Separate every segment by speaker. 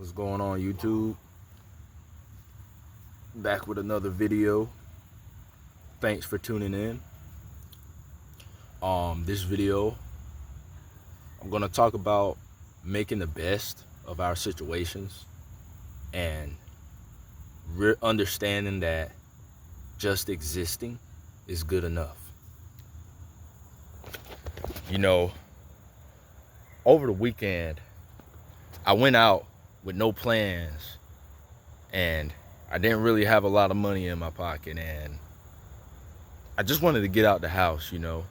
Speaker 1: What's going on, YouTube? Back with another video. Thanks for tuning in. This video, I'm gonna talk about making the best of our situations and understanding that just existing is good enough. You know, over the weekend, I went out with no plans and I didn't really have a lot of money in my pocket, and I just wanted to get out the house, and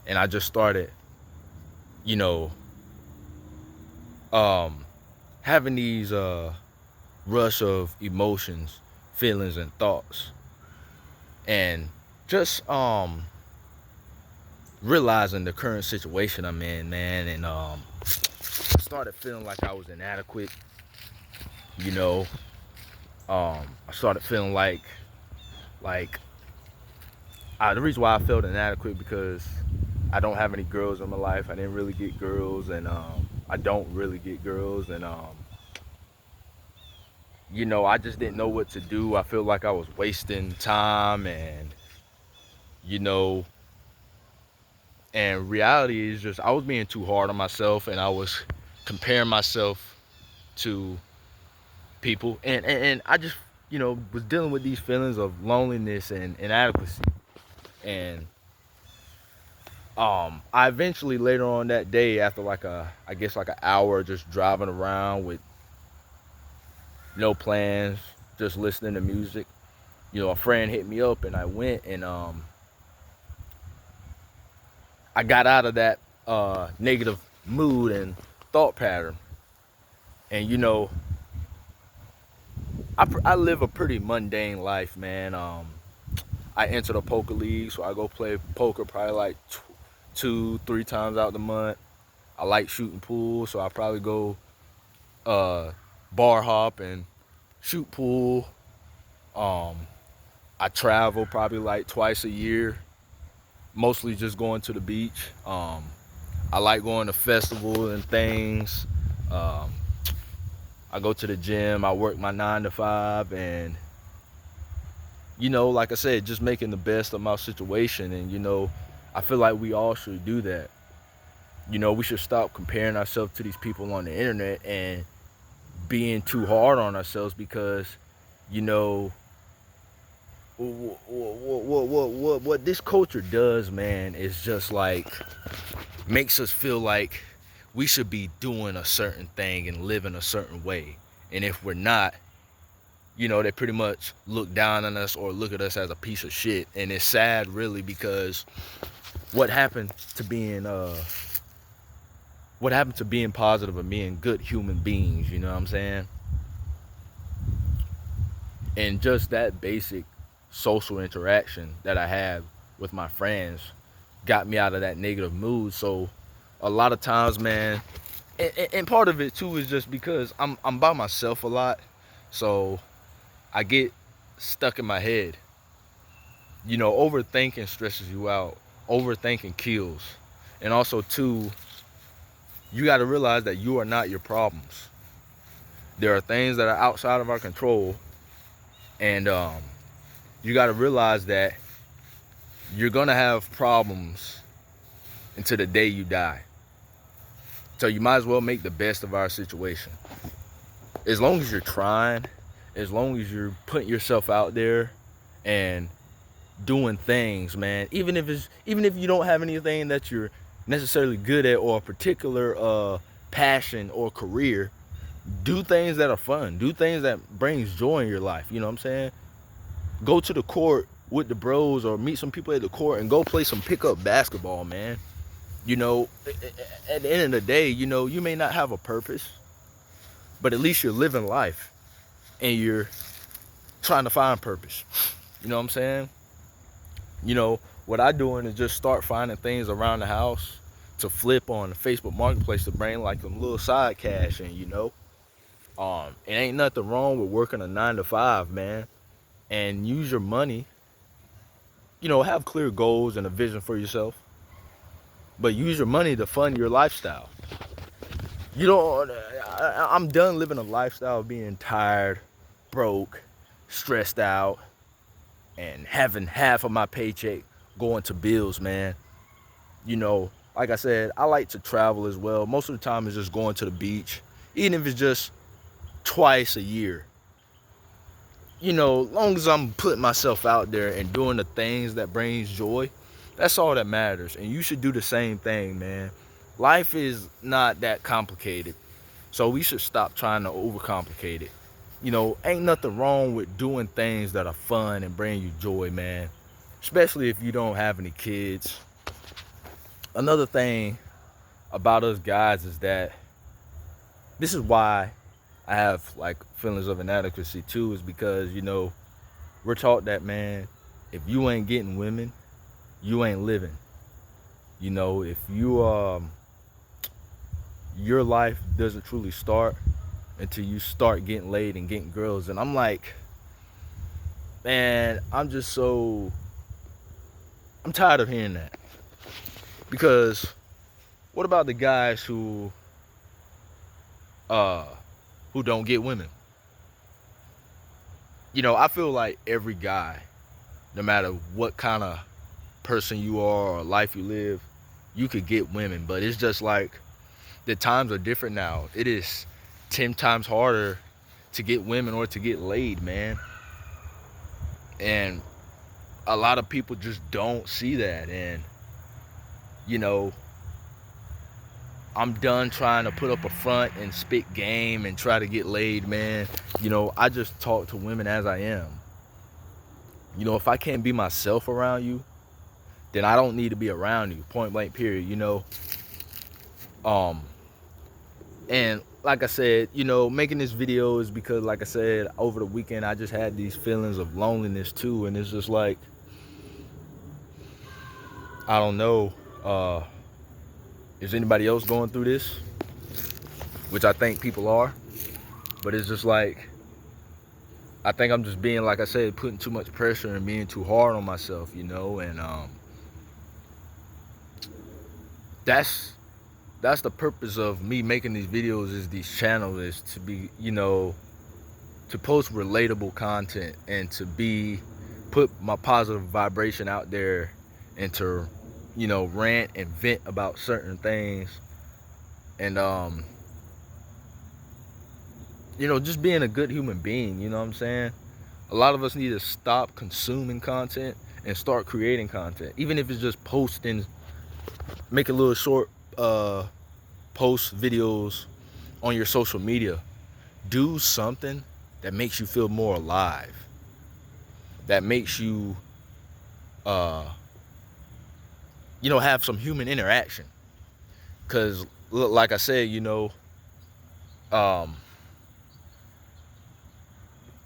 Speaker 1: I just started, you know, having these rush of emotions, feelings, and thoughts, and just realizing the current situation I'm in, man, and I started feeling like I was inadequate, I started feeling like the reason why I felt inadequate because I don't have any girls in my life. I didn't really get girls, and I don't really get girls, and I just didn't know what to do. I feel like I was wasting time, and and reality is just I was being too hard on myself, and I was comparing myself to people, and I just was dealing with these feelings of loneliness and inadequacy. And I eventually later on that day, after like an hour just driving around with no plans, just listening to music, a friend hit me up, and I went, and I got out of that negative mood and thought pattern. And I live a pretty mundane life, man. I enter the poker league, so I go play poker probably like 2-3 times out the month. I like shooting pool, so I probably go bar hop and shoot pool. I travel probably like twice a year, mostly just going to the beach. I like going to festivals and things. I go to the gym, I work my 9 to 5, and like I said, just making the best of my situation. And I feel like we all should do that. We should stop comparing ourselves to these people on the internet and being too hard on ourselves, because what this culture does, man, is just like makes us feel like we should be doing a certain thing and living a certain way. And if we're not, they pretty much look down on us or look at us as a piece of shit. And it's sad, really, because what happened to being positive and being good human beings, you know what I'm saying? And just that basic social interaction that I have with my friends got me out of that negative mood. So a lot of times, man, and part of it too is just because I'm by myself a lot, so I get stuck in my head. Overthinking stresses you out. Overthinking kills. And also too, you got to realize that you are not your problems. There are things that are outside of our control, and you got to realize that you're gonna have problems until the day you die. So you might as well make the best of our situation. As long as you're trying, as long as you're putting yourself out there and doing things, man, even if you don't have anything that you're necessarily good at, or a particular passion or career, do things that are fun. Do things that brings joy in your life. You know what I'm saying? Go to the court with the bros, or meet some people at the court and go play some pickup basketball, man. At the end of the day, you may not have a purpose, but at least you're living life and you're trying to find purpose. You know what I'm saying? What I doing is just start finding things around the house to flip on the Facebook Marketplace to bring like some little side cash in, it ain't nothing wrong with working a 9 to 5, man, and use your money, have clear goals and a vision for yourself, but use your money to fund your lifestyle. You don't. I'm done living a lifestyle of being tired, broke, stressed out, and having half of my paycheck going to bills, man. You know, like I said, I like to travel as well. Most of the time it's just going to the beach, even if it's just twice a year. You know, as long as I'm putting myself out there and doing the things that brings joy, that's all that matters. And you should do the same thing, man. Life is not that complicated. So we should stop trying to overcomplicate it. You know, ain't nothing wrong with doing things that are fun and bring you joy, man. Especially if you don't have any kids. Another thing about us guys is that this is why I have like feelings of inadequacy too, is because, you know, we're taught that, man, if you ain't getting women, you ain't living. You know, if your life doesn't truly start until you start getting laid and getting girls. And I'm like, man, I'm tired of hearing that. Because what about the guys who don't get women? You know, I feel like every guy, no matter what kind of person you are or life you live, you could get women. But it's just like the times are different now. It is 10 times harder to get women or to get laid, man. And a lot of people just don't see that. And, you know, I'm done trying to put up a front and spit game and try to get laid, man. You know, I just talk to women as I am. You know, if I can't be myself around you, then I don't need to be around you. Point blank, period, you know. And like I said, you know, making this video is because, like I said, over the weekend, I just had these feelings of loneliness too. And it's just like, I don't know, is anybody else going through this? Which I think people are. But it's just like, I think I'm just being, like I said, putting too much pressure and being too hard on myself, you know. And that's the purpose of me making these videos, is these channels, is to be, you know, to post relatable content and to put my positive vibration out there and to, you know, rant and vent about certain things. And you know, just being a good human being, you know what I'm saying? A lot of us need to stop consuming content and start creating content. Even if it's just posting, make a little short post videos on your social media. Do something that makes you feel more alive. That makes you you know, have some human interaction. Cause like I said, you know,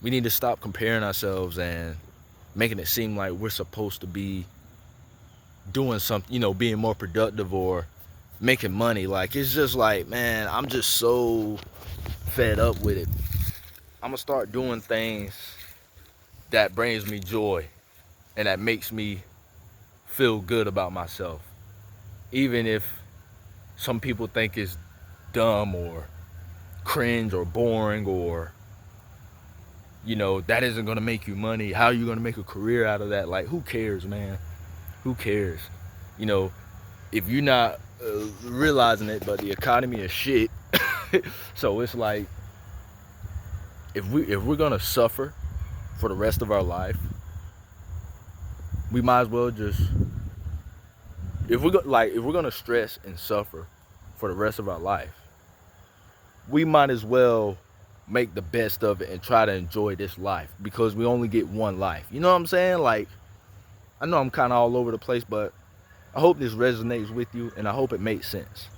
Speaker 1: we need to stop comparing ourselves and making it seem like we're supposed to be doing something, you know, being more productive or making money. Like, it's just like, man, I'm just so fed up with it. I'm gonna start doing things that brings me joy and that makes me feel good about myself. Even if some people think it's dumb or cringe or boring, or, you know, that isn't gonna make you money. How are you gonna make a career out of that? Like, who cares, man? Who cares? You know, if you're not realizing it, but the economy is shit. So it's like, if we're gonna suffer for the rest of our life, we might as well just, if we're gonna stress and suffer for the rest of our life, we might as well make the best of it and try to enjoy this life, because we only get one life. You know what I'm saying? Like, I know I'm kind of all over the place, but I hope this resonates with you and I hope it makes sense.